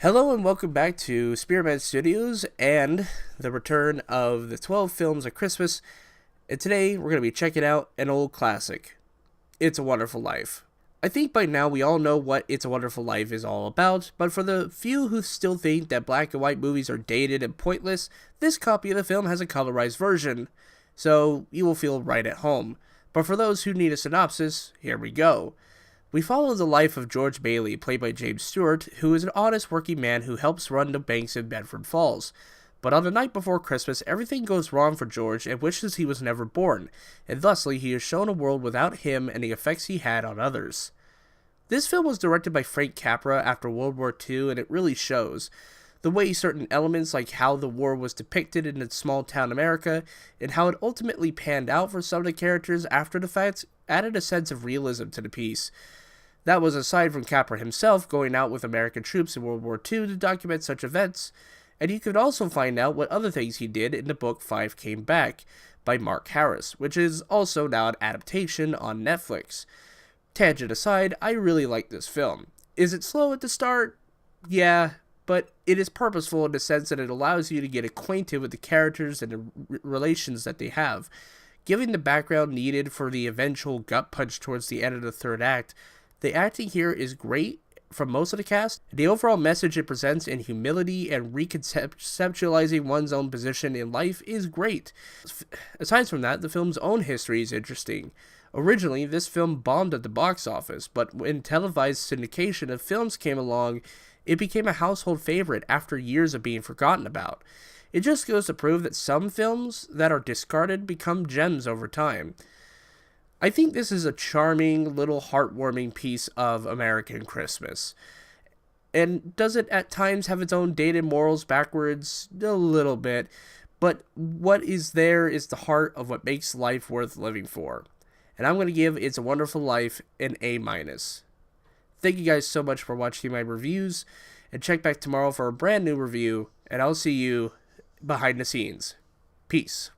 Hello and welcome back to Spearman Studios and the return of the 12 films of Christmas. And today we're going to be checking out an old classic, It's a Wonderful Life. I think by now we all know what It's a Wonderful Life is all about, but for the few who still think that black and white movies are dated and pointless, this copy of the film has a colorized version, so you will feel right at home. But for those who need a synopsis, here we go. We follow the life of George Bailey, played by James Stewart, who is an honest working man who helps run the banks in Bedford Falls. But on the night before Christmas, everything goes wrong for George and wishes he was never born, and thusly he is shown a world without him and the effects he had on others. This film was directed by Frank Capra after World War II, and it really shows. The way certain elements like how the war was depicted in its small town America, and how it ultimately panned out for some of the characters after the fact, added a sense of realism to the piece. That was aside from Capra himself going out with American troops in World War II to document such events, and you could also find out what other things he did in the book Five Came Back by Mark Harris, which is also now an adaptation on Netflix. Tangent aside, I really like this film. Is it slow at the start? Yeah, but it is purposeful in the sense that it allows you to get acquainted with the characters and the relations that they have, giving the background needed for the eventual gut punch towards the end of the third act. The acting here is great from most of the cast. The overall message it presents in humility and reconceptualizing one's own position in life is great. Aside from that, the film's own history is interesting. Originally, this film bombed at the box office, but when televised syndication of films came along, it became a household favorite after years of being forgotten about. It just goes to prove that some films that are discarded become gems over time. I think this is a charming, little heartwarming piece of American Christmas. And does it at times have its own dated morals backwards? A little bit. But what is there is the heart of what makes life worth living for. And I'm going to give It's a Wonderful Life an A-. Thank you guys so much for watching my reviews. And check back tomorrow for a brand new review. And I'll see you behind the scenes. Peace.